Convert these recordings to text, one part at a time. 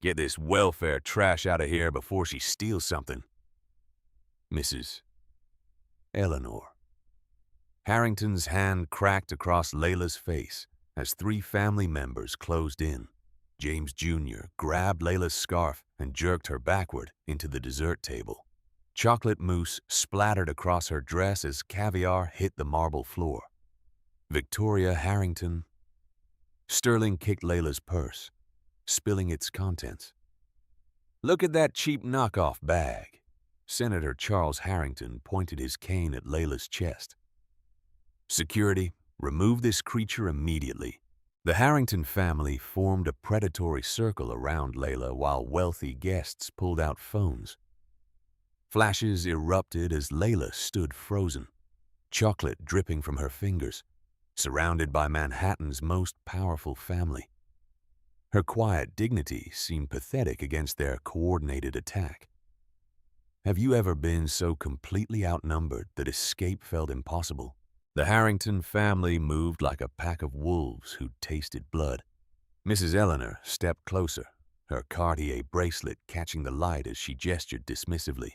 Get this welfare trash out of here before she steals something. Mrs. Eleanor. Harrington's hand cracked across Layla's face as three family members closed in. James Jr. grabbed Layla's scarf and jerked her backward into the dessert table. Chocolate mousse splattered across her dress as caviar hit the marble floor. Victoria Harrington. Sterling kicked Layla's purse, spilling its contents. Look at that cheap knockoff bag. Senator Charles Harrington pointed his cane at Layla's chest. Security, remove this creature immediately. The Harrington family formed a predatory circle around Layla while wealthy guests pulled out phones. Flashes erupted as Layla stood frozen, chocolate dripping from her fingers, surrounded by Manhattan's most powerful family. Her quiet dignity seemed pathetic against their coordinated attack. Have you ever been so completely outnumbered that escape felt impossible? The Harrington family moved like a pack of wolves who'd tasted blood. Mrs. Eleanor stepped closer, her Cartier bracelet catching the light as she gestured dismissively.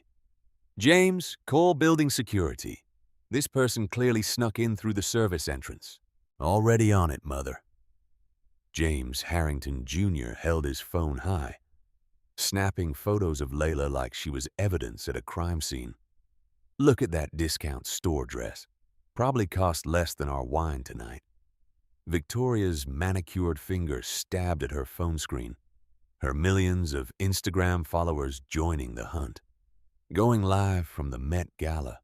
James, call building security. This person clearly snuck in through the service entrance. Already on it, Mother. James Harrington Jr. held his phone high, snapping photos of Layla like she was evidence at a crime scene. Look at that discount store dress. Probably cost less than our wine tonight. Victoria's manicured fingers stabbed at her phone screen, her millions of Instagram followers joining the hunt. Going live from the Met Gala,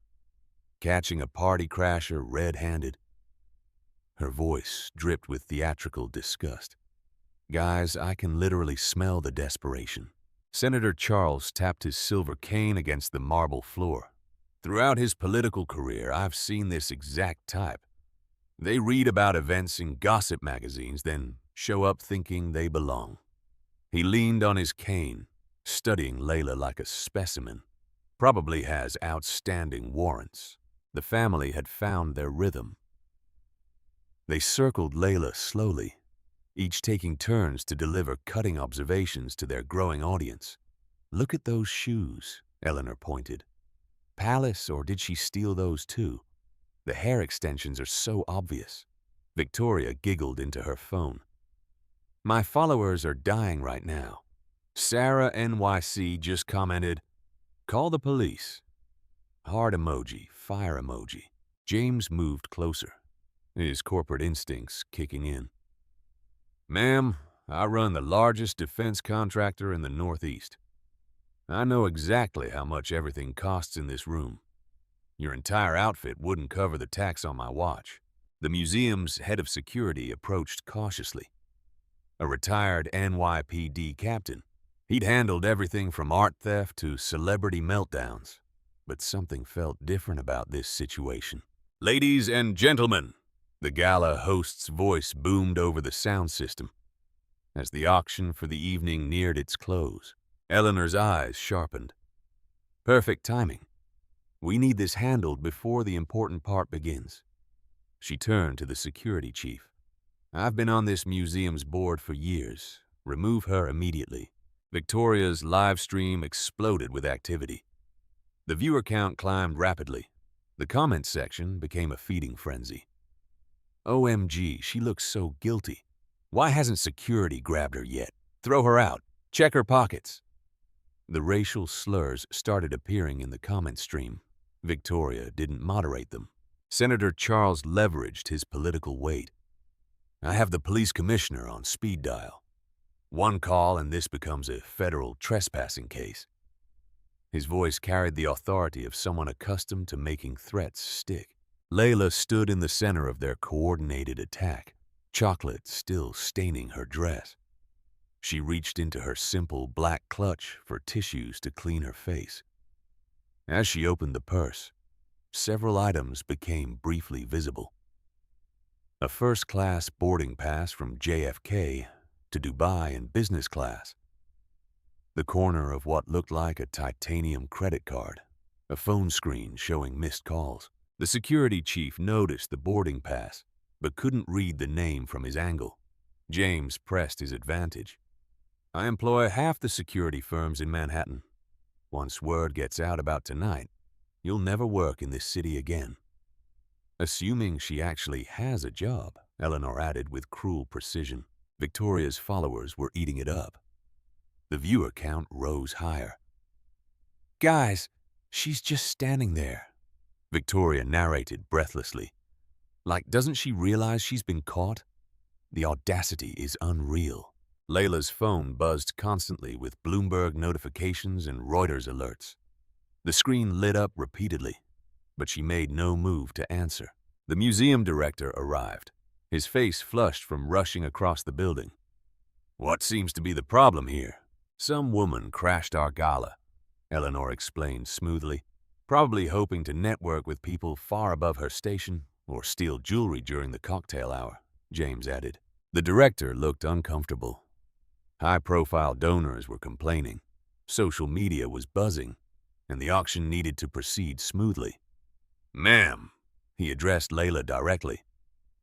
catching a party crasher red-handed. Her voice dripped with theatrical disgust. Guys, I can literally smell the desperation. Senator Charles tapped his silver cane against the marble floor. Throughout his political career, I've seen this exact type. They read about events in gossip magazines, then show up thinking they belong. He leaned on his cane, studying Layla like a specimen. Probably has outstanding warrants. The family had found their rhythm. They circled Layla slowly, each taking turns to deliver cutting observations to their growing audience. Look at those shoes, Eleanor pointed. Palace, or did she steal those too? The hair extensions are so obvious. Victoria giggled into her phone. My followers are dying right now. Sarah NYC just commented, call the police. Heart emoji, fire emoji. James moved closer, his corporate instincts kicking in. Ma'am, I run the largest defense contractor in the Northeast. I know exactly how much everything costs in this room. Your entire outfit wouldn't cover the tax on my watch. The museum's head of security approached cautiously. A retired NYPD captain. He'd handled everything from art theft to celebrity meltdowns. But something felt different about this situation. Ladies and gentlemen, the gala host's voice boomed over the sound system. As the auction for the evening neared its close, Eleanor's eyes sharpened. Perfect timing. We need this handled before the important part begins. She turned to the security chief. I've been on this museum's board for years. Remove her immediately. Victoria's live stream exploded with activity. The viewer count climbed rapidly. The comments section became a feeding frenzy. OMG, she looks so guilty. Why hasn't security grabbed her yet? Throw her out. Check her pockets. The racial slurs started appearing in the comment stream. Victoria didn't moderate them. Senator Charles leveraged his political weight. I have the police commissioner on speed dial. One call and this becomes a federal trespassing case. His voice carried the authority of someone accustomed to making threats stick. Layla stood in the center of their coordinated attack, chocolate still staining her dress. She reached into her simple black clutch for tissues to clean her face. As she opened the purse, several items became briefly visible. A first-class boarding pass from JFK to Dubai in business class. The corner of what looked like a titanium credit card, a phone screen showing missed calls. The security chief noticed the boarding pass, but couldn't read the name from his angle. James pressed his advantage. I employ half the security firms in Manhattan. Once word gets out about tonight, you'll never work in this city again." Assuming she actually has a job, Eleanor added with cruel precision. Victoria's followers were eating it up. The viewer count rose higher. "Guys, she's just standing there," Victoria narrated breathlessly. Like, doesn't she realize she's been caught? The audacity is unreal. Layla's phone buzzed constantly with Bloomberg notifications and Reuters alerts. The screen lit up repeatedly, but she made no move to answer. The museum director arrived, his face flushed from rushing across the building. "What seems to be the problem here?" "Some woman crashed our gala," Eleanor explained smoothly, "probably hoping to network with people far above her station or steal jewelry during the cocktail hour," James added. The director looked uncomfortable. High-profile donors were complaining, social media was buzzing, and the auction needed to proceed smoothly. "Ma'am," he addressed Layla directly,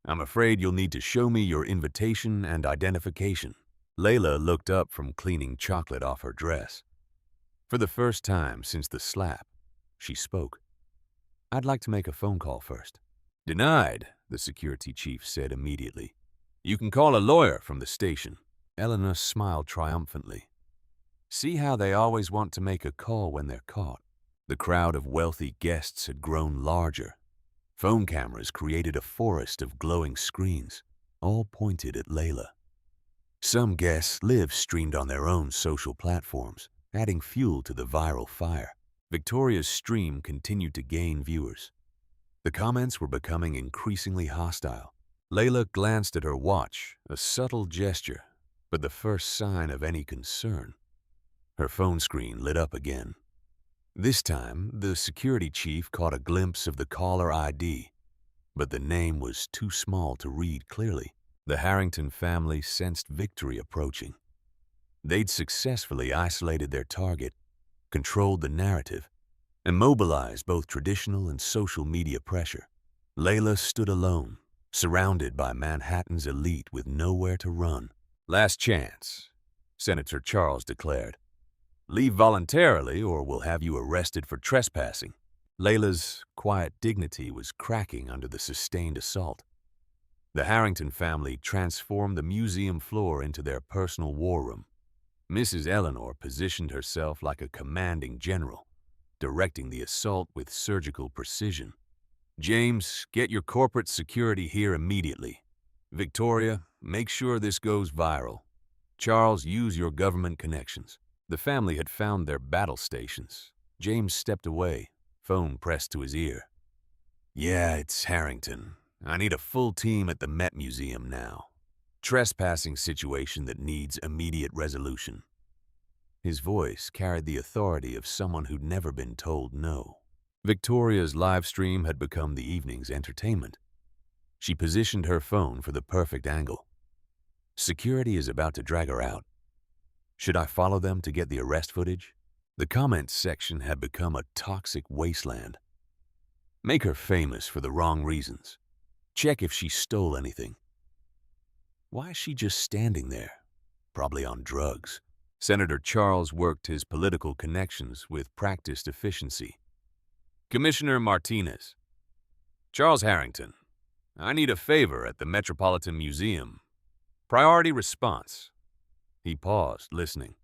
"I'm afraid you'll need to show me your invitation and identification." Layla looked up from cleaning chocolate off her dress. For the first time since the slap, she spoke. "I'd like to make a phone call first." "Denied," the security chief said immediately. "You can call a lawyer from the station." Eleanor smiled triumphantly. See how they always want to make a call when they're caught. The crowd of wealthy guests had grown larger. Phone cameras created a forest of glowing screens, all pointed at Layla. Some guests live-streamed on their own social platforms, adding fuel to the viral fire. Victoria's stream continued to gain viewers. The comments were becoming increasingly hostile. Layla glanced at her watch, a subtle gesture, but the first sign of any concern. Her phone screen lit up again. This time, the security chief caught a glimpse of the caller ID, but the name was too small to read clearly. The Harrington family sensed victory approaching. They'd successfully isolated their target, controlled the narrative, and mobilized both traditional and social media pressure. Layla stood alone, surrounded by Manhattan's elite with nowhere to run. "Last chance," Senator Charles declared. "Leave voluntarily or we'll have you arrested for trespassing." Layla's quiet dignity was cracking under the sustained assault. The Harrington family transformed the museum floor into their personal war room. Mrs. Eleanor positioned herself like a commanding general, directing the assault with surgical precision. "James, get your corporate security here immediately. Victoria, make sure this goes viral. Charles, use your government connections." The family had found their battle stations. James stepped away, phone pressed to his ear. "Yeah, it's Harrington. I need a full team at the Met Museum now. Trespassing situation that needs immediate resolution." His voice carried the authority of someone who'd never been told no. Victoria's live stream had become the evening's entertainment. She positioned her phone for the perfect angle. Security is about to drag her out. Should I follow them to get the arrest footage? The comments section had become a toxic wasteland. Make her famous for the wrong reasons. Check if she stole anything. Why is she just standing there? Probably on drugs. Senator Charles worked his political connections with practiced efficiency. "Commissioner Martinez. Charles Harrington. I need a favor at the Metropolitan Museum. Priority response." He paused, listening.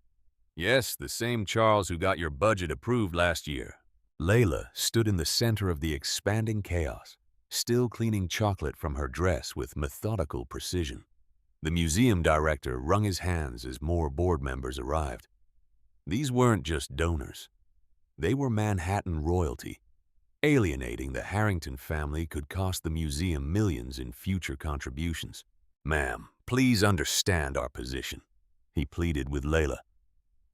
"Yes, the same Charles who got your budget approved last year." Layla stood in the center of the expanding chaos, still cleaning chocolate from her dress with methodical precision. The museum director wrung his hands as more board members arrived. These weren't just donors. They were Manhattan royalty. Alienating the Harrington family could cost the museum millions in future contributions. "Ma'am, please understand our position," he pleaded with Layla.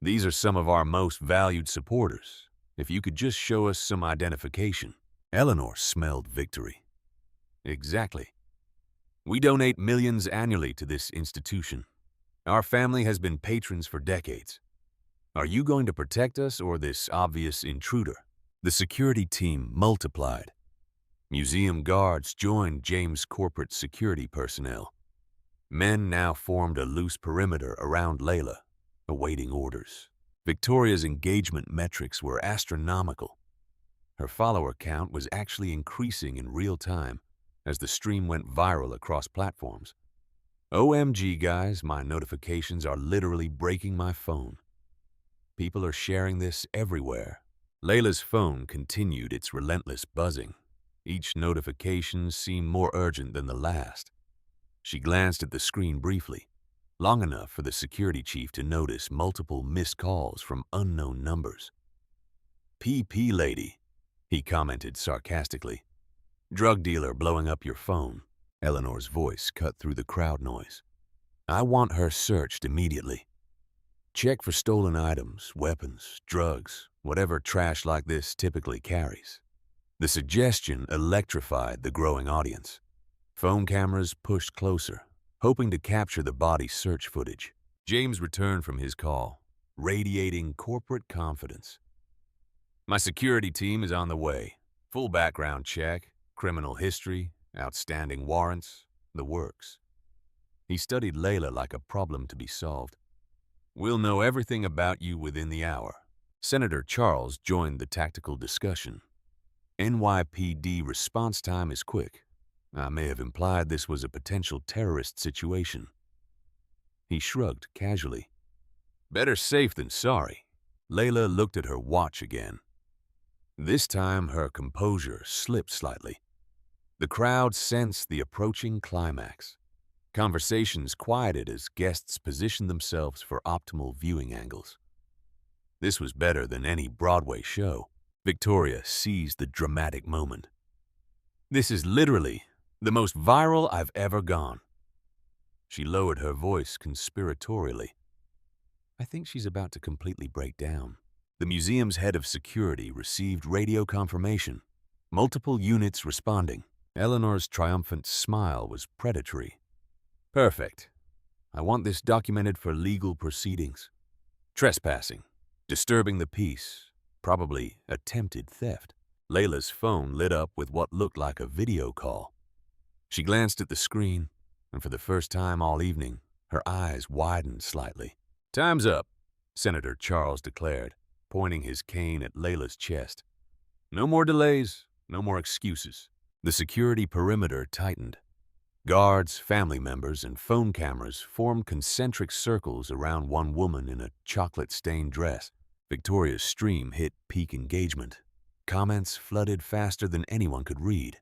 "These are some of our most valued supporters. If you could just show us some identification." Eleanor smelled victory. "Exactly. We donate millions annually to this institution. Our family has been patrons for decades. Are you going to protect us or this obvious intruder?" The security team multiplied. Museum guards joined James' corporate security personnel. Men now formed a loose perimeter around Layla, awaiting orders. Victoria's engagement metrics were astronomical. Her follower count was actually increasing in real time as the stream went viral across platforms. OMG, guys, my notifications are literally breaking my phone. People are sharing this everywhere. Layla's phone continued its relentless buzzing. Each notification seemed more urgent than the last. She glanced at the screen briefly, long enough for the security chief to notice multiple missed calls from unknown numbers. "PP lady," he commented sarcastically. "Drug dealer blowing up your phone." Eleanor's voice cut through the crowd noise. "I want her searched immediately. Check for stolen items, weapons, drugs, whatever trash like this typically carries." The suggestion electrified the growing audience. Phone cameras pushed closer, hoping to capture the body search footage. James returned from his call, radiating corporate confidence. "My security team is on the way. Full background check, criminal history, outstanding warrants, the works." He studied Layla like a problem to be solved. "We'll know everything about you within the hour." Senator Charles joined the tactical discussion. "NYPD response time is quick. I may have implied this was a potential terrorist situation." He shrugged casually. "Better safe than sorry." Layla looked at her watch again. This time her composure slipped slightly. The crowd sensed the approaching climax. Conversations quieted as guests positioned themselves for optimal viewing angles. This was better than any Broadway show. Victoria seized the dramatic moment. "This is literally the most viral I've ever gone." She lowered her voice conspiratorially. "I think she's about to completely break down." The museum's head of security received radio confirmation. Multiple units responding. Eleanor's triumphant smile was predatory. "Perfect. I want this documented for legal proceedings. Trespassing, disturbing the peace, probably attempted theft." Layla's phone lit up with what looked like a video call. She glanced at the screen, and for the first time all evening, her eyes widened slightly. "Time's up," Senator Charles declared, pointing his cane at Layla's chest. "No more delays, no more excuses." The security perimeter tightened. Guards, family members, and phone cameras formed concentric circles around one woman in a chocolate-stained dress. Victoria's stream hit peak engagement. Comments flooded faster than anyone could read.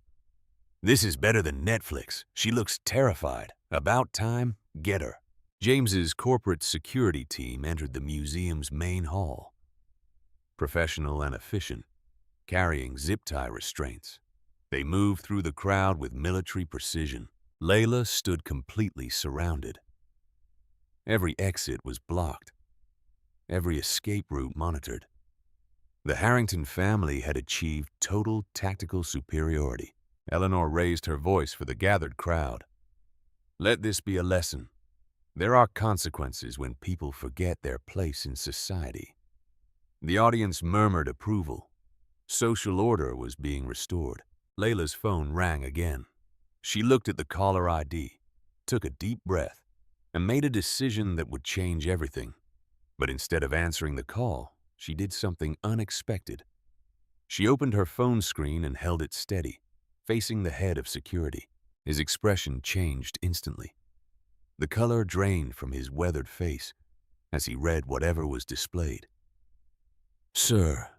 "This is better than Netflix. She looks terrified. About time, get her." James's corporate security team entered the museum's main hall. Professional and efficient, carrying zip-tie restraints. They moved through the crowd with military precision. Layla stood completely surrounded. Every exit was blocked, every escape route monitored. The Harrington family had achieved total tactical superiority. Eleanor raised her voice for the gathered crowd. "Let this be a lesson. There are consequences when people forget their place in society." The audience murmured approval. Social order was being restored. Layla's phone rang again. She looked at the caller ID, took a deep breath, and made a decision that would change everything. But instead of answering the call, she did something unexpected. She opened her phone screen and held it steady, facing the head of security. His expression changed instantly. The color drained from his weathered face as he read whatever was displayed. "Sir,"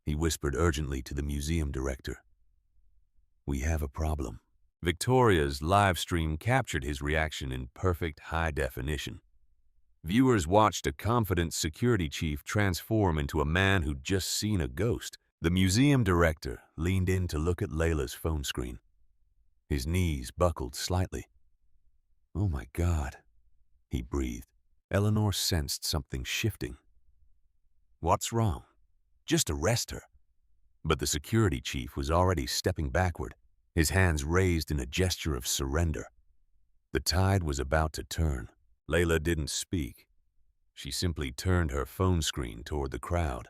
he whispered urgently to the museum director, "we have a problem." Victoria's live stream captured his reaction in perfect high definition. Viewers watched a confident security chief transform into a man who'd just seen a ghost. The museum director leaned in to look at Layla's phone screen. His knees buckled slightly. "Oh my God," he breathed. Eleanor sensed something shifting. "What's wrong? Just arrest her." But the security chief was already stepping backward, his hands raised in a gesture of surrender. The tide was about to turn. Layla didn't speak. She simply turned her phone screen toward the crowd.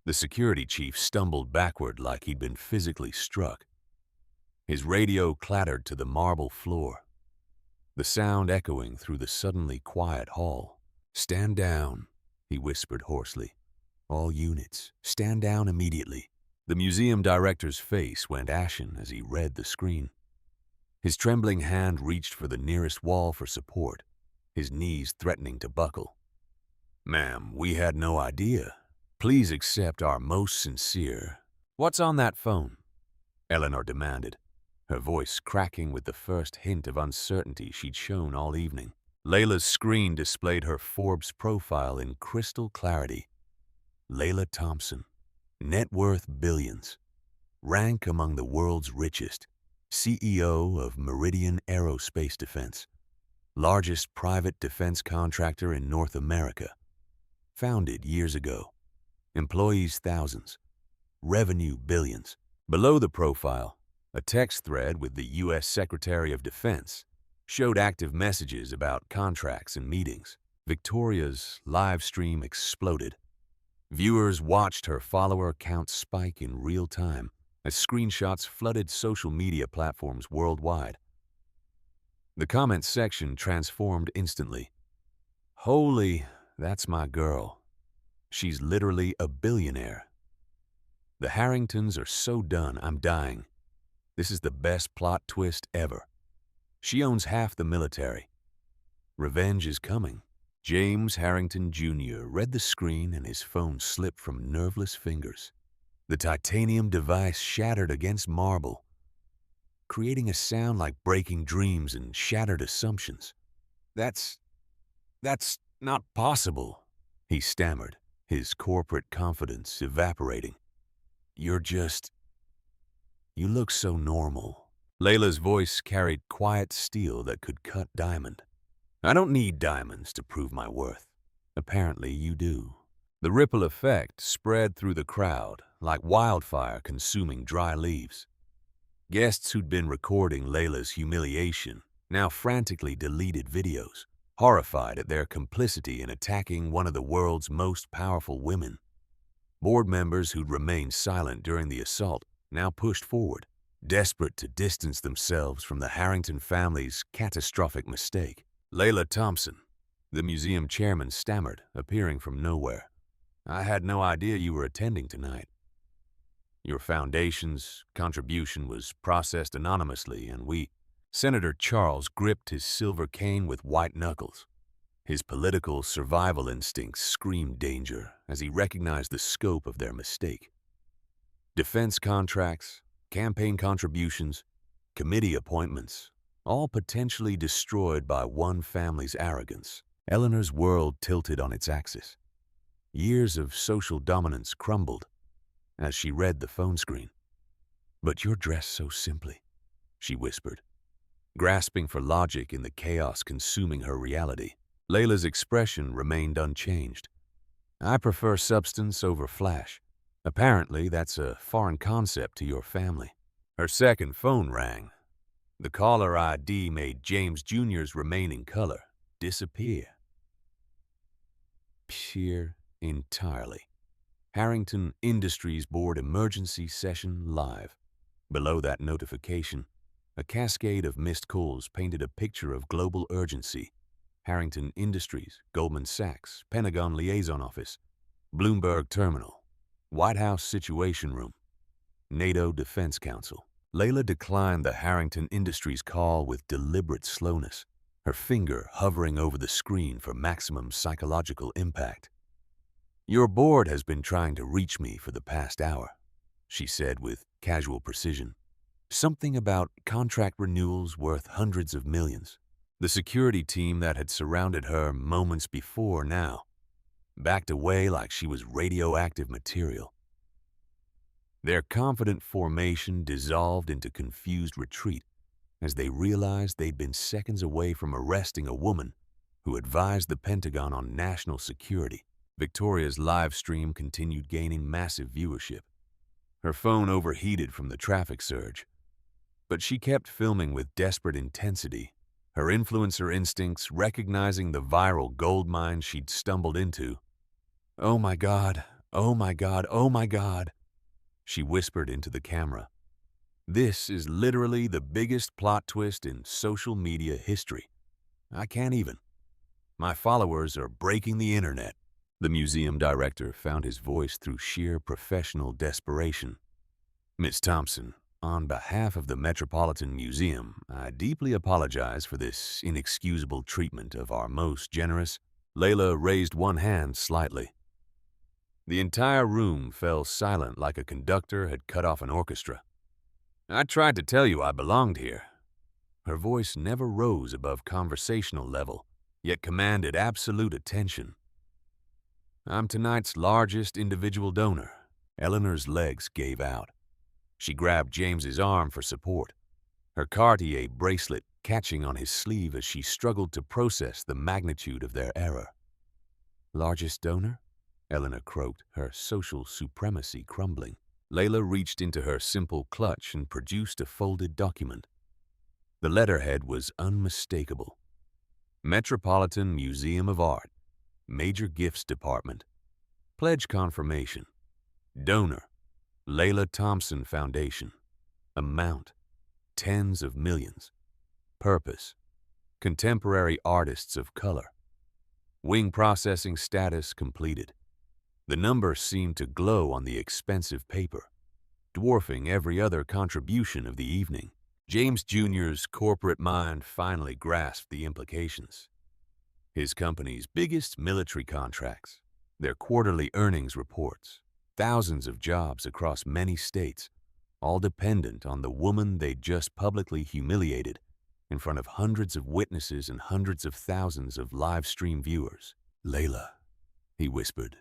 The security chief stumbled backward like he'd been physically struck. His radio clattered to the marble floor, the sound echoing through the suddenly quiet hall. "Stand down," he whispered hoarsely. "All units, stand down immediately." The museum director's face went ashen as he read the screen. His trembling hand reached for the nearest wall for support, his knees threatening to buckle. "Ma'am, we had no idea. Please accept our most sincere—" "What's on that phone?" Eleanor demanded, her voice cracking with the first hint of uncertainty she'd shown all evening. Layla's screen displayed her Forbes profile in crystal clarity. Layla Thompson, net worth billions, rank among the world's richest, CEO of Meridian Aerospace Defense, largest private defense contractor in North America, founded years ago, employees thousands, revenue billions. Below the profile, a text thread with the U.S. Secretary of Defense showed active messages about contracts and meetings. Victoria's live stream exploded. Viewers watched her follower count spike in real time as screenshots flooded social media platforms worldwide. The comments section transformed instantly. "Holy, that's my girl. She's literally a billionaire. The Harringtons are so done, I'm dying. This is the best plot twist ever. She owns half the military. Revenge is coming." James Harrington Jr. read the screen and his phone slipped from nerveless fingers. The titanium device shattered against marble, creating a sound like breaking dreams and shattered assumptions. That's not possible," he stammered, his corporate confidence evaporating. You look so normal." Layla's voice carried quiet steel that could cut diamond. "I don't need diamonds to prove my worth. Apparently you do." The ripple effect spread through the crowd like wildfire consuming dry leaves. Guests who'd been recording Layla's humiliation now frantically deleted videos, horrified at their complicity in attacking one of the world's most powerful women. Board members who'd remained silent during the assault now pushed forward, desperate to distance themselves from the Harrington family's catastrophic mistake. "Layla Thompson," the museum chairman stammered, appearing from nowhere. "I had no idea you were attending tonight. Your foundation's contribution was processed anonymously, and we—" Senator Charles gripped his silver cane with white knuckles. His political survival instincts screamed danger as he recognized the scope of their mistake. Defense contracts, campaign contributions, committee appointments, all potentially destroyed by one family's arrogance. Eleanor's world tilted on its axis. Years of social dominance crumbled as she read the phone screen. "But you're dressed so simply," she whispered, grasping for logic in the chaos consuming her reality. Layla's expression remained unchanged. "I prefer substance over flash. Apparently, that's a foreign concept to your family." Her second phone rang. The caller ID made James Jr.'s remaining color disappear entirely. Harrington Industries Board emergency session live. Below that notification, a cascade of missed calls painted a picture of global urgency. Harrington Industries, Goldman Sachs, Pentagon Liaison Office, Bloomberg Terminal, White House Situation Room, NATO Defense Council. Layla declined the Harrington Industries call with deliberate slowness, her finger hovering over the screen for maximum psychological impact. "Your board has been trying to reach me for the past hour," she said with casual precision. "Something about contract renewals worth hundreds of millions." The security team that had surrounded her moments before now backed away like she was radioactive material. Their confident formation dissolved into confused retreat as they realized they'd been seconds away from arresting a woman who advised the Pentagon on national security. Victoria's live stream continued gaining massive viewership. Her phone overheated from the traffic surge, but she kept filming with desperate intensity, her influencer instincts recognizing the viral gold mine she'd stumbled into. "Oh my God, oh my God, oh my God," she whispered into the camera. "This is literally the biggest plot twist in social media history. I can't even." My followers are breaking the internet. The museum director found his voice through sheer professional desperation. Miss Thompson, on behalf of the Metropolitan Museum, I deeply apologize for this inexcusable treatment of our most generous. Layla raised one hand slightly. The entire room fell silent like a conductor had cut off an orchestra. I tried to tell you I belonged here. Her voice never rose above conversational level, yet commanded absolute attention. I'm tonight's largest individual donor. Eleanor's legs gave out. She grabbed James's arm for support, her Cartier bracelet catching on his sleeve as she struggled to process the magnitude of their error. Largest donor? Eleanor croaked, her social supremacy crumbling. Layla reached into her simple clutch and produced a folded document. The letterhead was unmistakable. Metropolitan Museum of Art, Major Gifts Department. Pledge confirmation. Donor, Layla Thompson Foundation. Amount, tens of millions. Purpose, contemporary artists of color. Wing processing status completed. The number seemed to glow on the expensive paper, dwarfing every other contribution of the evening. James Jr.'s corporate mind finally grasped the implications. His company's biggest military contracts, their quarterly earnings reports, thousands of jobs across many states, all dependent on the woman they'd just publicly humiliated in front of hundreds of witnesses and hundreds of thousands of live stream viewers. Layla, he whispered,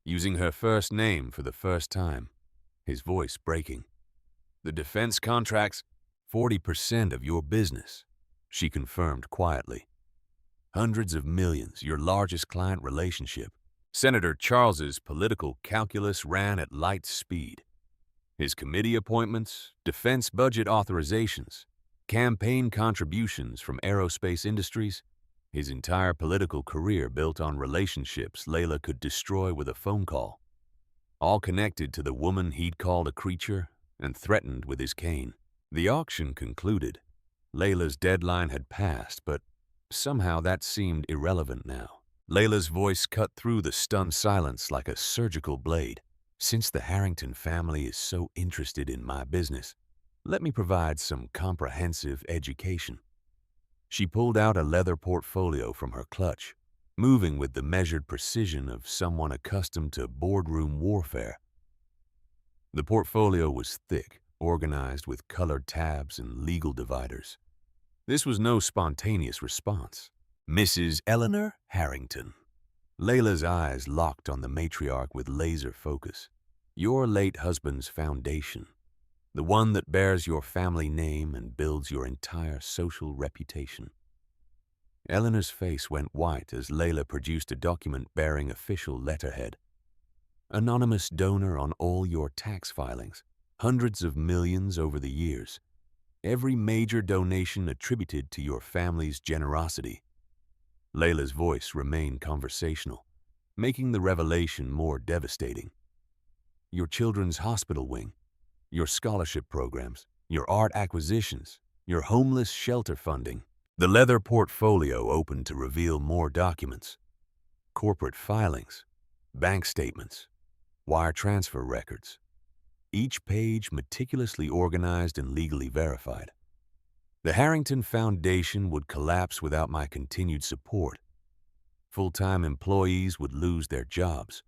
using her first name for the first time, his voice breaking. The defense contracts, 40% of your business, she confirmed quietly. Hundreds of millions, your largest client relationship. Senator Charles's political calculus ran at light speed. His committee appointments, defense budget authorizations, campaign contributions from Aerospace Industries, his entire political career built on relationships Layla could destroy with a phone call, all connected to the woman he'd called a creature and threatened with his cane. The auction concluded. Layla's deadline had passed, but somehow that seemed irrelevant now. Layla's voice cut through the stunned silence like a surgical blade. Since the Harrington family is so interested in my business, let me provide some comprehensive education. She pulled out a leather portfolio from her clutch, moving with the measured precision of someone accustomed to boardroom warfare. The portfolio was thick, organized with colored tabs and legal dividers. This was no spontaneous response. Mrs. Eleanor Harrington. Layla's eyes locked on the matriarch with laser focus. Your late husband's foundation, the one that bears your family name and builds your entire social reputation. Eleanor's face went white as Layla produced a document bearing official letterhead. Anonymous donor on all your tax filings, hundreds of millions over the years. Every major donation attributed to your family's generosity. Layla's voice remained conversational, making the revelation more devastating. Your children's hospital wing, your scholarship programs, your art acquisitions, your homeless shelter funding. The leather portfolio opened to reveal more documents. Corporate filings, bank statements, wire transfer records. Each page meticulously organized and legally verified. The Harrington Foundation would collapse without my continued support. Full-time employees would lose their jobs.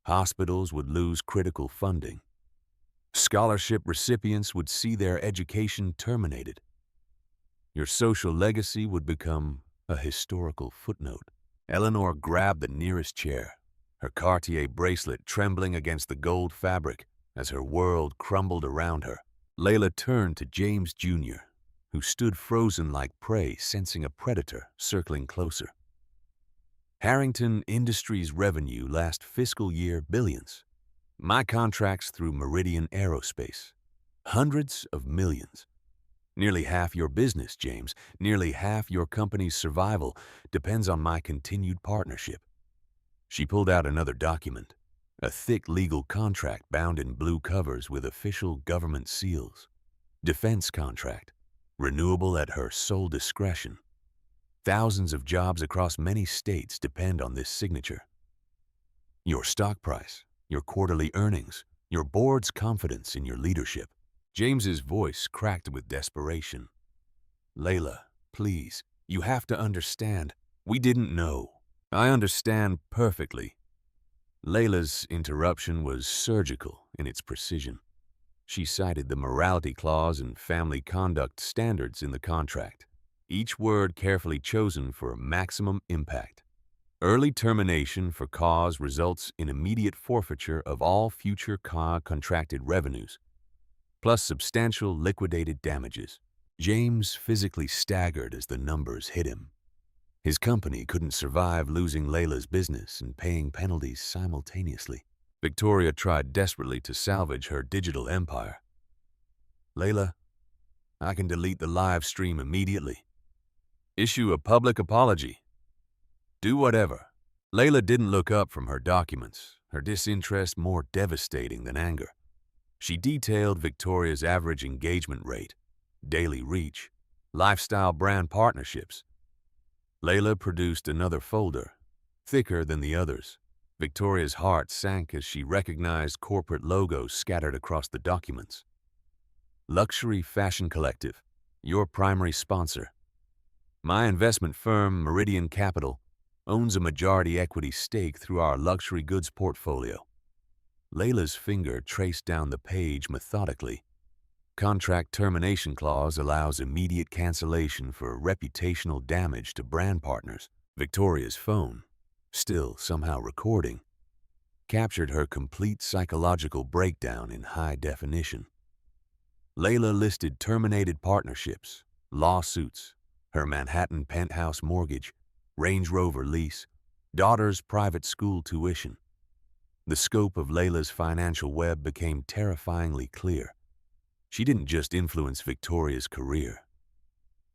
Hospitals would lose critical funding. Scholarship recipients would see their education terminated. Your social legacy would become a historical footnote. Eleanor grabbed the nearest chair, her Cartier bracelet trembling against the gold fabric as her world crumbled around her. Layla turned to James Jr., who stood frozen like prey, sensing a predator circling closer. Harrington Industries' revenue last fiscal year, billions. My contracts through Meridian Aerospace, hundreds of millions. Nearly half your business, James, nearly half your company's survival depends on my continued partnership. She pulled out another document, a thick legal contract bound in blue covers with official government seals. Defense contract, renewable at her sole discretion. Thousands of jobs across many states depend on this signature. Your stock price, your quarterly earnings, your board's confidence in your leadership. James's voice cracked with desperation. Layla, please, you have to understand. We didn't know. I understand perfectly. Layla's interruption was surgical in its precision. She cited the morality clause and family conduct standards in the contract, each word carefully chosen for maximum impact. Early termination for cause results in immediate forfeiture of all future contracted revenues, plus substantial liquidated damages. James physically staggered as the numbers hit him. His company couldn't survive losing Layla's business and paying penalties simultaneously. Victoria tried desperately to salvage her digital empire. Layla, I can delete the live stream immediately. Issue a public apology. Do whatever. Layla didn't look up from her documents, her disinterest more devastating than anger. She detailed Victoria's average engagement rate, daily reach, lifestyle brand partnerships. Layla produced another folder, thicker than the others. Victoria's heart sank as she recognized corporate logos scattered across the documents. Luxury Fashion Collective, your primary sponsor. My investment firm, Meridian Capital, owns a majority equity stake through our luxury goods portfolio. Layla's finger traced down the page methodically. Contract termination clause allows immediate cancellation for reputational damage to brand partners. Victoria's phone, still somehow recording, captured her complete psychological breakdown in high definition. Layla listed terminated partnerships, lawsuits, her Manhattan penthouse mortgage, Range Rover lease, daughter's private school tuition. The scope of Layla's financial web became terrifyingly clear. She didn't just influence Victoria's career.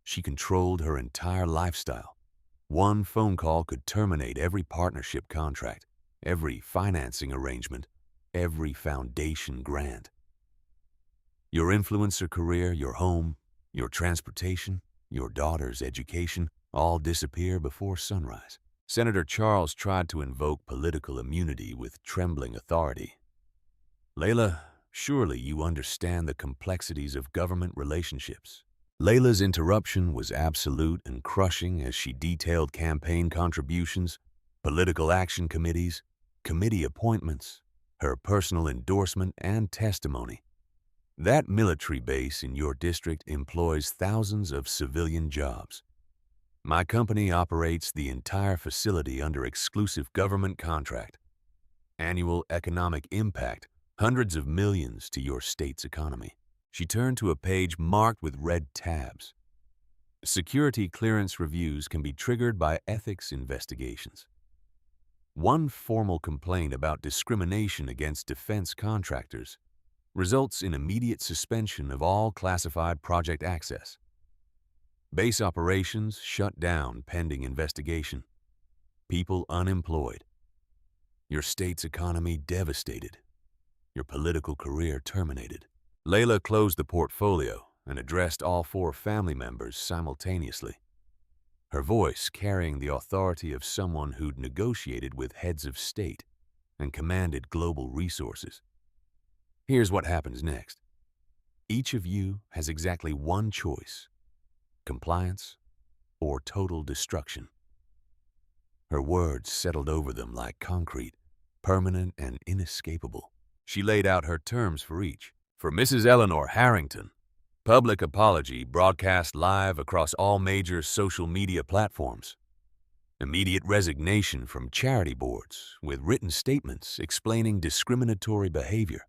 She controlled her entire lifestyle. One phone call could terminate every partnership contract, every financing arrangement, every foundation grant. Your influencer career, your home, your transportation, your daughter's education, all disappear before sunrise. Senator Charles tried to invoke political immunity with trembling authority. Layla, surely you understand the complexities of government relationships. Layla's interruption was absolute and crushing as she detailed campaign contributions, political action committees, committee appointments, her personal endorsement and testimony. That military base in your district employs thousands of civilian jobs. My company operates the entire facility under exclusive government contract. Annual economic impact, hundreds of millions to your state's economy. She turned to a page marked with red tabs. Security clearance reviews can be triggered by ethics investigations. One formal complaint about discrimination against defense contractors results in immediate suspension of all classified project access. Base operations shut down pending investigation. People unemployed. Your state's economy devastated. Your political career terminated. Layla closed the portfolio and addressed all 4 family members simultaneously, her voice carrying the authority of someone who'd negotiated with heads of state and commanded global resources. Here's what happens next. Each of you has exactly one choice: compliance or total destruction. Her words settled over them like concrete, permanent and inescapable. She laid out her terms for each. For Mrs. Eleanor Harrington, public apology broadcast live across all major social media platforms. Immediate resignation from charity boards with written statements explaining discriminatory behavior.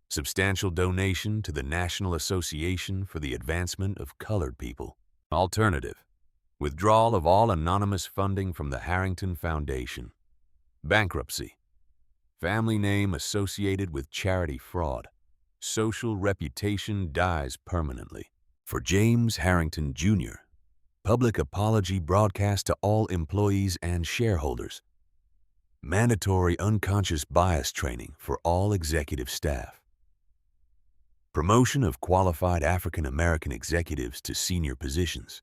Substantial donation to the National Association for the Advancement of Colored People. Alternative: withdrawal of all anonymous funding from the Harrington Foundation. Bankruptcy: family name associated with charity fraud. Social reputation dies permanently. For James Harrington, Jr., public apology broadcast to all employees and shareholders. Mandatory unconscious bias training for all executive staff. Promotion of qualified African American executives to senior positions.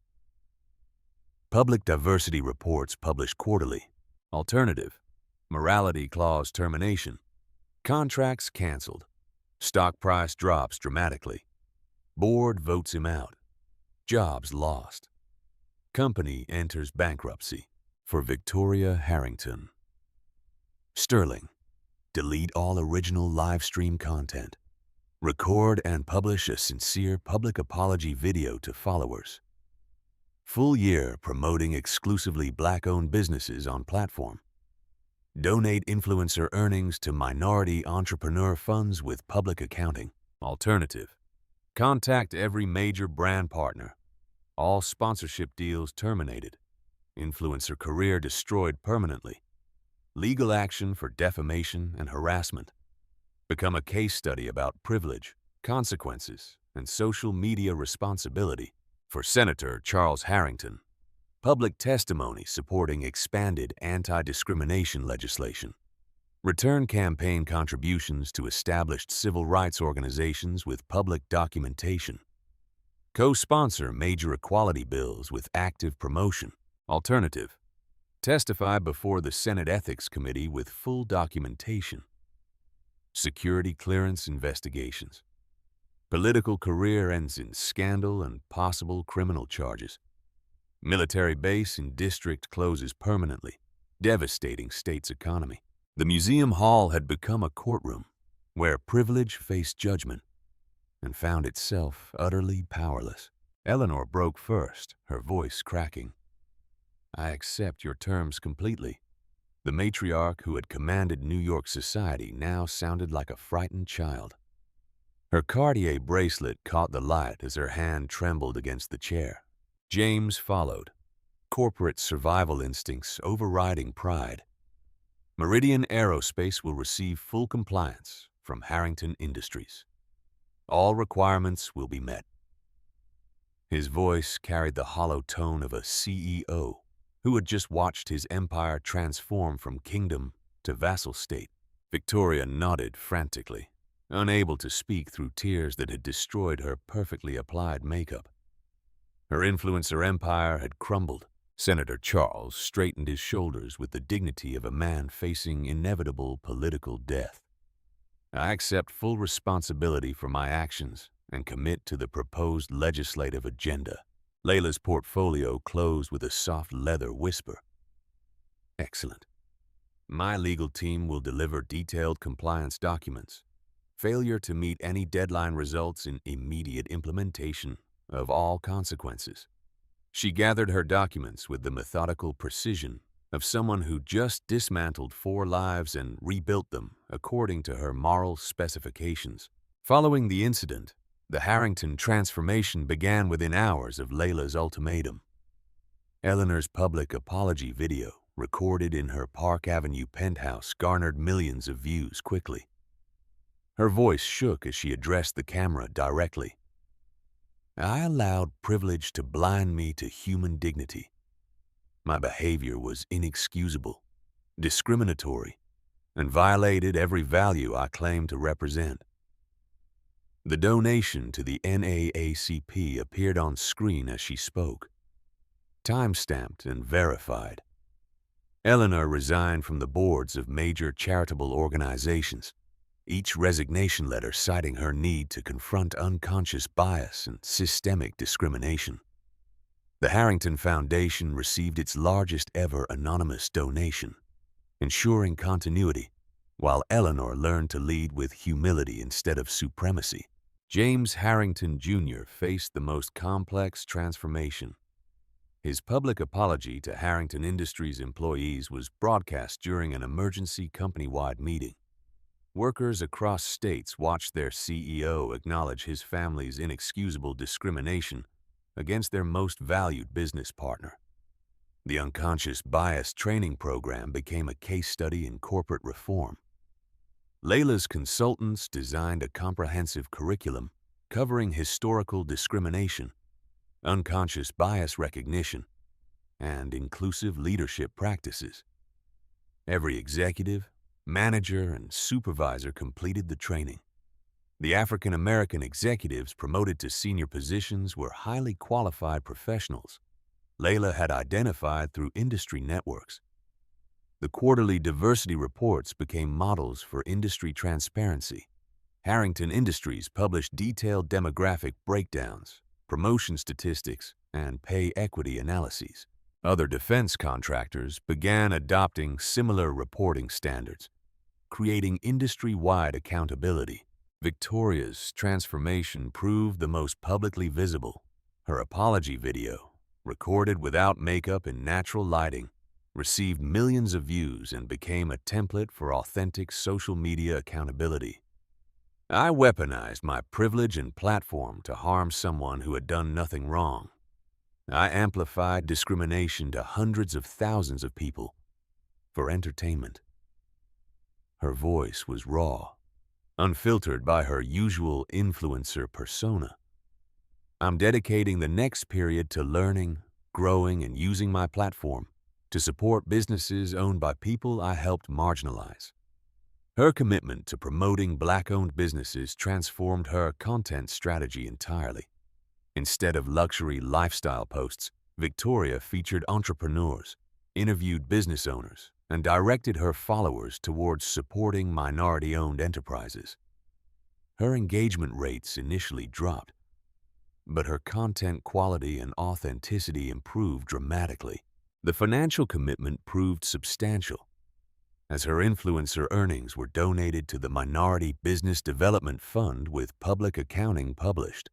Public diversity reports published quarterly. Alternative. Morality clause termination. Contracts canceled. Stock price drops dramatically. Board votes him out. Jobs lost. Company enters bankruptcy. For Victoria Harrington. Sterling. Delete all original live stream content. Record and publish a sincere public apology video to followers. Full year promoting exclusively Black-owned businesses on platform. Donate influencer earnings to minority entrepreneur funds with public accounting. Alternative. Contact every major brand partner. All sponsorship deals terminated. Influencer career destroyed permanently. Legal action for defamation and harassment. Become a case study about privilege, consequences, and social media responsibility. For Senator Charles Harrington. Public testimony supporting expanded anti-discrimination legislation. Return campaign contributions to established civil rights organizations with public documentation. Co-sponsor major equality bills with active promotion. Alternative. Testify before the Senate Ethics Committee with full documentation. Security clearance investigations. Political career ends in scandal and possible criminal charges. Military base in district closes permanently, devastating state's economy. The museum hall had become a courtroom where privilege faced judgment and found itself utterly powerless. Eleanor broke first, her voice cracking. I accept your terms completely. The matriarch who had commanded New York society now sounded like a frightened child. Her Cartier bracelet caught the light as her hand trembled against the chair. James followed, corporate survival instincts overriding pride. Meridian Aerospace will receive full compliance from Harrington Industries. All requirements will be met. His voice carried the hollow tone of a CEO who had just watched his empire transform from kingdom to vassal state. Victoria nodded frantically, unable to speak through tears that had destroyed her perfectly applied makeup. Her influencer empire had crumbled. Senator Charles straightened his shoulders with the dignity of a man facing inevitable political death. I accept full responsibility for my actions and commit to the proposed legislative agenda. Layla's portfolio closed with a soft leather whisper. Excellent. My legal team will deliver detailed compliance documents. Failure to meet any deadline results in immediate implementation of all consequences. She gathered her documents with the methodical precision of someone who just dismantled 4 lives and rebuilt them according to her moral specifications. Following the incident, the Harrington transformation began within hours of Layla's ultimatum. Eleanor's public apology video, recorded in her Park Avenue penthouse, garnered millions of views quickly. Her voice shook as she addressed the camera directly. I allowed privilege to blind me to human dignity. My behavior was inexcusable, discriminatory, and violated every value I claim to represent. The donation to the NAACP appeared on screen as she spoke, time-stamped and verified. Eleanor resigned from the boards of major charitable organizations, each resignation letter citing her need to confront unconscious bias and systemic discrimination. The Harrington Foundation received its largest ever anonymous donation, ensuring continuity, while Eleanor learned to lead with humility instead of supremacy. James Harrington Jr. faced the most complex transformation. His public apology to Harrington Industries employees was broadcast during an emergency company-wide meeting. Workers across states watched their CEO acknowledge his family's inexcusable discrimination against their most valued business partner. The unconscious bias training program became a case study in corporate reform. Layla's consultants designed a comprehensive curriculum covering historical discrimination, unconscious bias recognition, and inclusive leadership practices. Every executive, manager, and supervisor completed the training. The African American executives promoted to senior positions were highly qualified professionals, Layla had identified through industry networks. The quarterly diversity reports became models for industry transparency. Harrington Industries published detailed demographic breakdowns, promotion statistics, and pay equity analyses. Other defense contractors began adopting similar reporting standards, creating industry-wide accountability. Victoria's transformation proved the most publicly visible. Her apology video, recorded without makeup in natural lighting, received millions of views and became a template for authentic social media accountability. I weaponized my privilege and platform to harm someone who had done nothing wrong. I amplified discrimination to hundreds of thousands of people for entertainment. Her voice was raw, unfiltered by her usual influencer persona. I'm dedicating the next period to learning, growing, and using my platform to support businesses owned by people I helped marginalize. Her commitment to promoting Black-owned businesses transformed her content strategy entirely. Instead of luxury lifestyle posts, Victoria featured entrepreneurs, interviewed business owners, and directed her followers towards supporting minority-owned enterprises. Her engagement rates initially dropped, but her content quality and authenticity improved dramatically. The financial commitment proved substantial, as her influencer earnings were donated to the Minority Business Development Fund with public accounting published.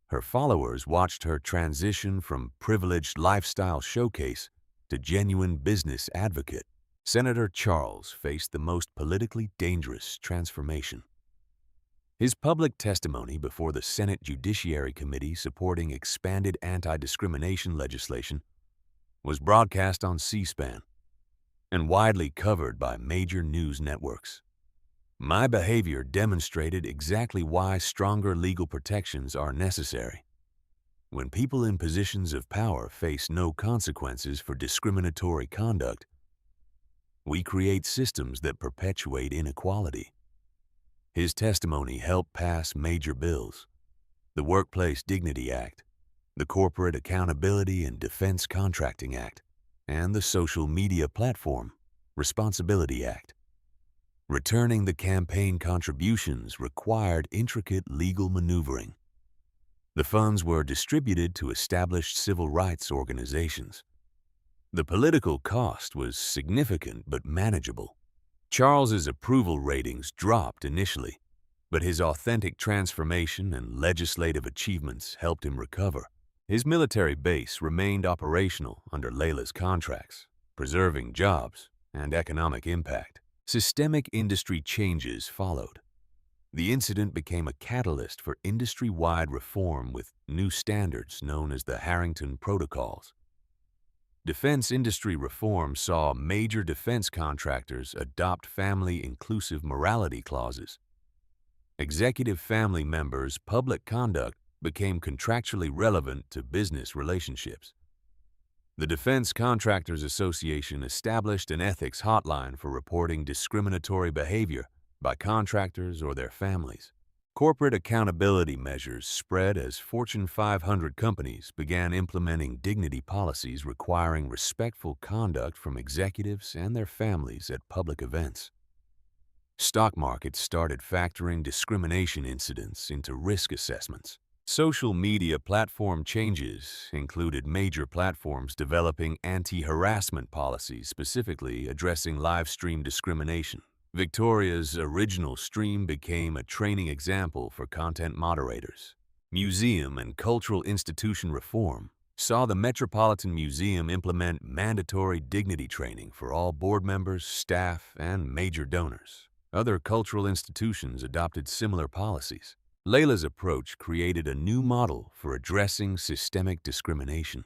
Her followers watched her transition from privileged lifestyle showcase to genuine business advocate. Senator Charles faced the most politically dangerous transformation. His public testimony before the Senate Judiciary Committee supporting expanded anti-discrimination legislation was broadcast on C-SPAN and widely covered by major news networks. My behavior demonstrated exactly why stronger legal protections are necessary. When people in positions of power face no consequences for discriminatory conduct, we create systems that perpetuate inequality. His testimony helped pass major bills: the Workplace Dignity Act, the Corporate Accountability and Defense Contracting Act, and the Social Media Platform Responsibility Act. Returning the campaign contributions required intricate legal maneuvering. The funds were distributed to established civil rights organizations. The political cost was significant but manageable. Charles's approval ratings dropped initially, but his authentic transformation and legislative achievements helped him recover. His military base remained operational under Layla's contracts, preserving jobs and economic impact. Systemic industry changes followed. The incident became a catalyst for industry-wide reform with new standards known as the Harrington Protocols. Defense industry reform saw major defense contractors adopt family-inclusive morality clauses. Executive family members' public conduct became contractually relevant to business relationships. The Defense Contractors Association established an ethics hotline for reporting discriminatory behavior by contractors or their families. Corporate accountability measures spread as Fortune 500 companies began implementing dignity policies requiring respectful conduct from executives and their families at public events. Stock markets started factoring discrimination incidents into risk assessments. Social media platform changes included major platforms developing anti-harassment policies specifically addressing live stream discrimination. Victoria's original stream became a training example for content moderators. Museum and cultural institution reform saw the Metropolitan Museum implement mandatory dignity training for all board members, staff, and major donors. Other cultural institutions adopted similar policies. Layla's approach created a new model for addressing systemic discrimination.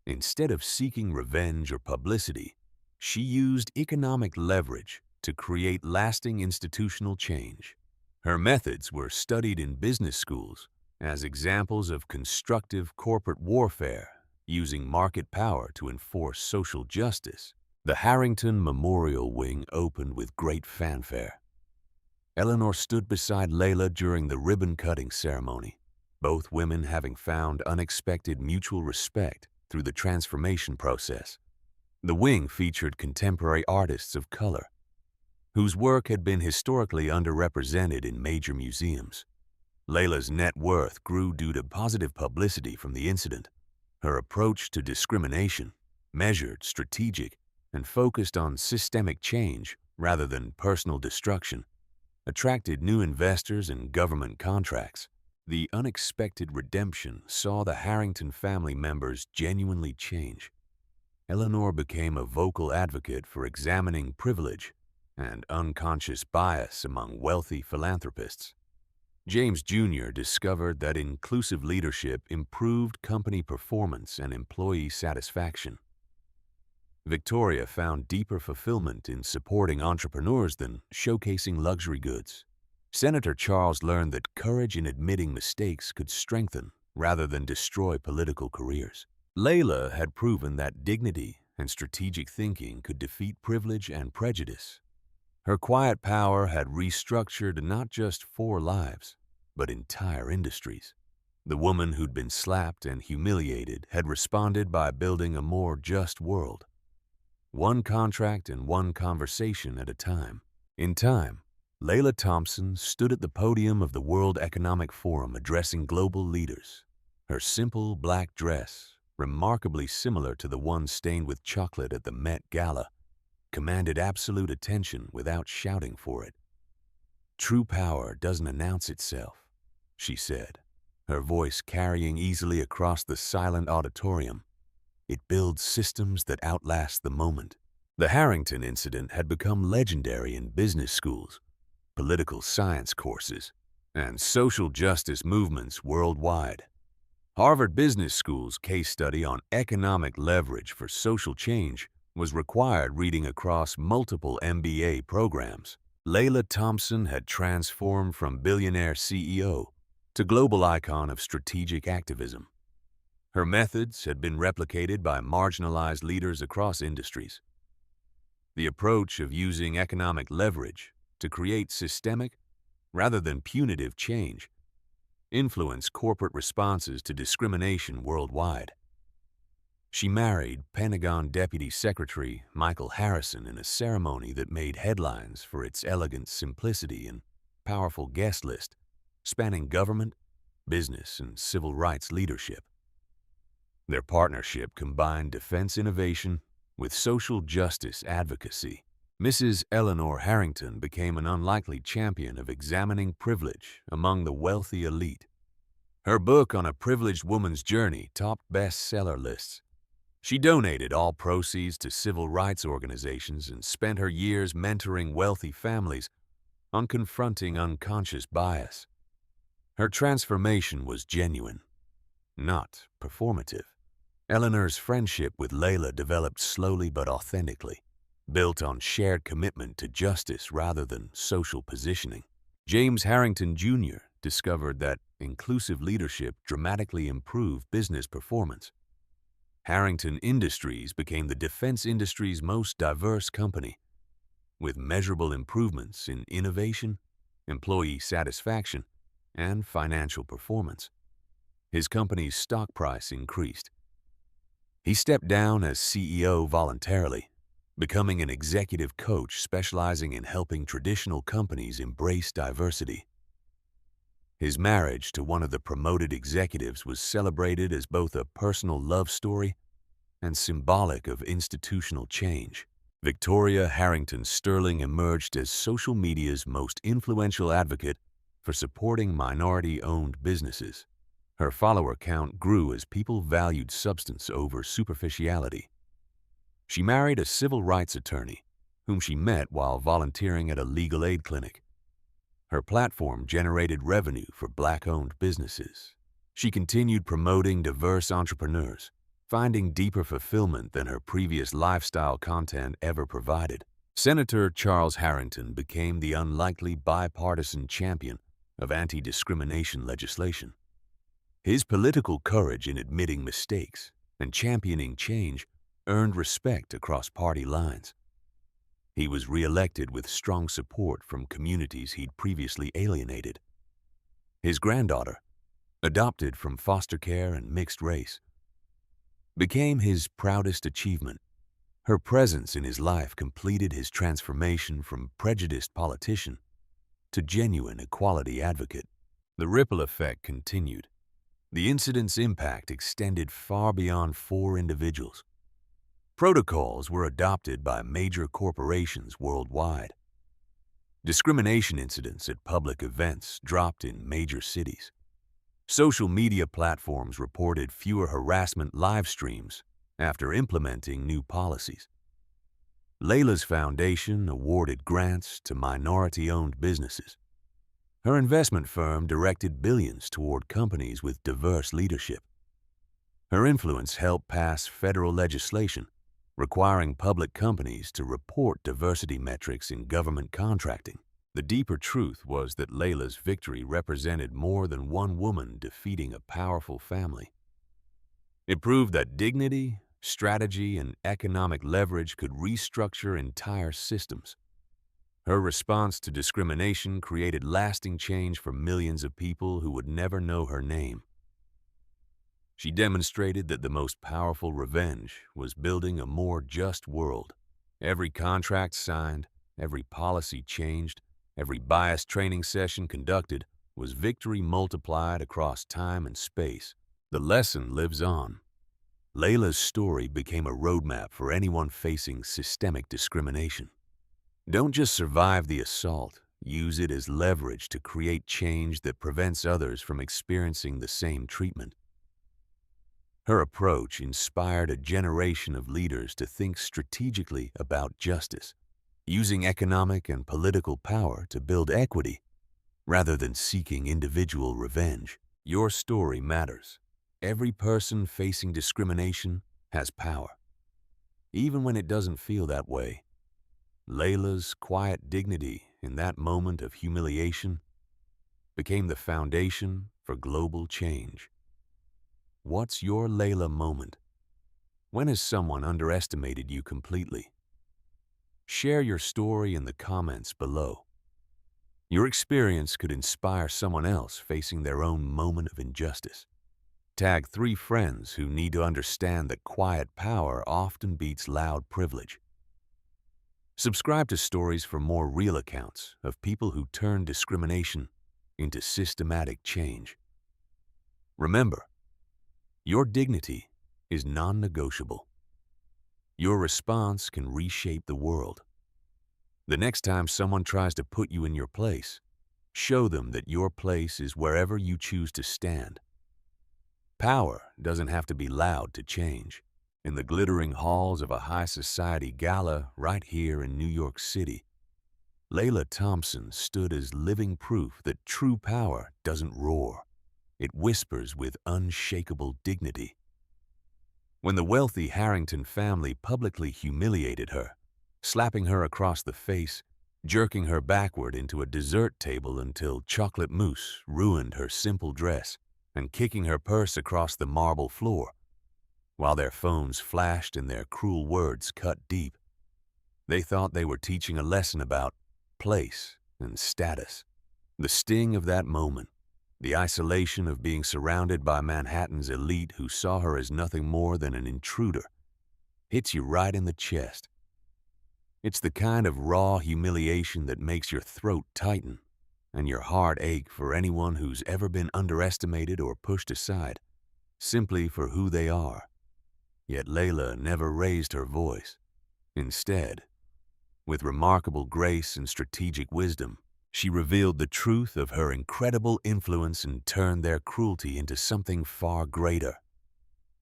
Instead of seeking revenge or publicity, she used economic leverage to create lasting institutional change. Her methods were studied in business schools as examples of constructive corporate warfare using market power to enforce social justice. The Harrington Memorial Wing opened with great fanfare. Eleanor stood beside Layla during the ribbon-cutting ceremony, both women having found unexpected mutual respect through the transformation process. The wing featured contemporary artists of color, whose work had been historically underrepresented in major museums. Layla's net worth grew due to positive publicity from the incident. Her approach to discrimination, measured, strategic, and focused on systemic change rather than personal destruction, attracted new investors and government contracts. The unexpected redemption saw the Harrington family members genuinely change. Eleanor became a vocal advocate for examining privilege and unconscious bias among wealthy philanthropists. James Jr. discovered that inclusive leadership improved company performance and employee satisfaction. Victoria found deeper fulfillment in supporting entrepreneurs than showcasing luxury goods. Senator Charles learned that courage in admitting mistakes could strengthen rather than destroy political careers. Layla had proven that dignity and strategic thinking could defeat privilege and prejudice. Her quiet power had restructured not just 4 lives, but entire industries. The woman who'd been slapped and humiliated had responded by building a more just world. One contract and one conversation at a time. In time, Layla Thompson stood at the podium of the World Economic Forum addressing global leaders. Her simple black dress, remarkably similar to the one stained with chocolate at the Met Gala, commanded absolute attention without shouting for it. "True power doesn't announce itself," she said, her voice carrying easily across the silent auditorium. "It builds systems that outlast the moment." The Harrington incident had become legendary in business schools, political science courses, and social justice movements worldwide. Harvard Business School's case study on economic leverage for social change was required reading across multiple MBA programs. Layla Thompson had transformed from billionaire CEO to global icon of strategic activism. Her methods had been replicated by marginalized leaders across industries. The approach of using economic leverage to create systemic, rather than punitive change, influenced corporate responses to discrimination worldwide. She married Pentagon Deputy Secretary Michael Harrison in a ceremony that made headlines for its elegant simplicity and powerful guest list, spanning government, business, and civil rights leadership. Their partnership combined defense innovation with social justice advocacy. Mrs. Eleanor Harrington became an unlikely champion of examining privilege among the wealthy elite. Her book on a privileged woman's journey topped bestseller lists. She donated all proceeds to civil rights organizations and spent her years mentoring wealthy families on confronting unconscious bias. Her transformation was genuine, not performative. Eleanor's friendship with Layla developed slowly but authentically, built on shared commitment to justice rather than social positioning. James Harrington Jr. discovered that inclusive leadership dramatically improved business performance. Harrington Industries became the defense industry's most diverse company, with measurable improvements in innovation, employee satisfaction, and financial performance. His company's stock price increased. He stepped down as CEO voluntarily, becoming an executive coach specializing in helping traditional companies embrace diversity. His marriage to one of the promoted executives was celebrated as both a personal love story and symbolic of institutional change. Victoria Harrington Sterling emerged as social media's most influential advocate for supporting minority-owned businesses. Her follower count grew as people valued substance over superficiality. She married a civil rights attorney, whom she met while volunteering at a legal aid clinic. Her platform generated revenue for Black-owned businesses. She continued promoting diverse entrepreneurs, finding deeper fulfillment than her previous lifestyle content ever provided. Senator Charles Harrington became the unlikely bipartisan champion of anti-discrimination legislation. His political courage in admitting mistakes and championing change earned respect across party lines. He was re-elected with strong support from communities he'd previously alienated. His granddaughter, adopted from foster care and mixed race, became his proudest achievement. Her presence in his life completed his transformation from prejudiced politician to genuine equality advocate. The ripple effect continued. The incident's impact extended far beyond 4 individuals. Protocols were adopted by major corporations worldwide. Discrimination incidents at public events dropped in major cities. Social media platforms reported fewer harassment live streams after implementing new policies. Layla's foundation awarded grants to minority-owned businesses. Her investment firm directed billions toward companies with diverse leadership. Her influence helped pass federal legislation requiring public companies to report diversity metrics in government contracting. The deeper truth was that Layla's victory represented more than one woman defeating a powerful family. It proved that dignity, strategy, and economic leverage could restructure entire systems. Her response to discrimination created lasting change for millions of people who would never know her name. She demonstrated that the most powerful revenge was building a more just world. Every contract signed, every policy changed, every bias training session conducted was victory multiplied across time and space. The lesson lives on. Layla's story became a roadmap for anyone facing systemic discrimination. Don't just survive the assault, use it as leverage to create change that prevents others from experiencing the same treatment. Her approach inspired a generation of leaders to think strategically about justice, using economic and political power to build equity rather than seeking individual revenge. Your story matters. Every person facing discrimination has power, even when it doesn't feel that way. Layla's quiet dignity in that moment of humiliation became the foundation for global change. What's your Layla moment? When has someone underestimated you completely? Share your story in the comments below. Your experience could inspire someone else facing their own moment of injustice. Tag 3 friends who need to understand that quiet power often beats loud privilege. Subscribe to Stories for more real accounts of people who turn discrimination into systematic change. Remember, your dignity is non-negotiable. Your response can reshape the world. The next time someone tries to put you in your place, show them that your place is wherever you choose to stand. Power doesn't have to be loud to change. In the glittering halls of a high society gala right here in New York City, Layla Thompson stood as living proof that true power doesn't roar. It whispers with unshakable dignity. When the wealthy Harrington family publicly humiliated her, slapping her across the face, jerking her backward into a dessert table until chocolate mousse ruined her simple dress, and kicking her purse across the marble floor, while their phones flashed and their cruel words cut deep, they thought they were teaching a lesson about place and status. The sting of that moment, the isolation of being surrounded by Manhattan's elite who saw her as nothing more than an intruder, hits you right in the chest. It's the kind of raw humiliation that makes your throat tighten and your heart ache for anyone who's ever been underestimated or pushed aside, simply for who they are. Yet Layla never raised her voice. Instead, with remarkable grace and strategic wisdom, she revealed the truth of her incredible influence and turned their cruelty into something far greater,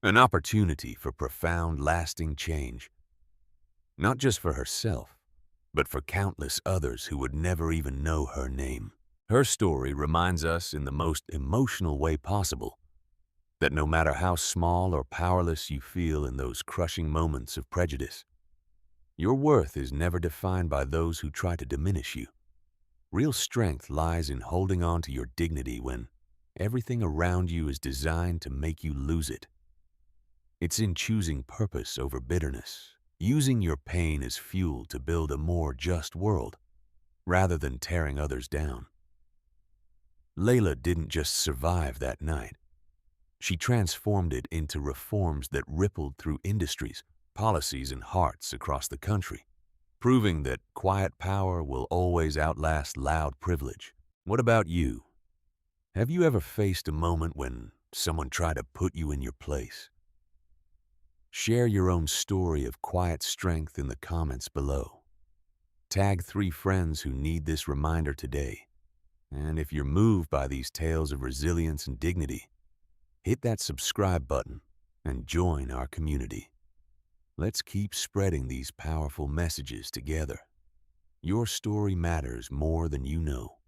an opportunity for profound, lasting change, not just for herself, but for countless others who would never even know her name. Her story reminds us in the most emotional way possible that no matter how small or powerless you feel in those crushing moments of prejudice, your worth is never defined by those who try to diminish you. Real strength lies in holding on to your dignity when everything around you is designed to make you lose it. It's in choosing purpose over bitterness, using your pain as fuel to build a more just world, rather than tearing others down. Layla didn't just survive that night. She transformed it into reforms that rippled through industries, policies, and hearts across the country, proving that quiet power will always outlast loud privilege. What about you? Have you ever faced a moment when someone tried to put you in your place? Share your own story of quiet strength in the comments below. Tag 3 friends who need this reminder today. And if you're moved by these tales of resilience and dignity, hit that subscribe button and join our community. Let's keep spreading these powerful messages together. Your story matters more than you know.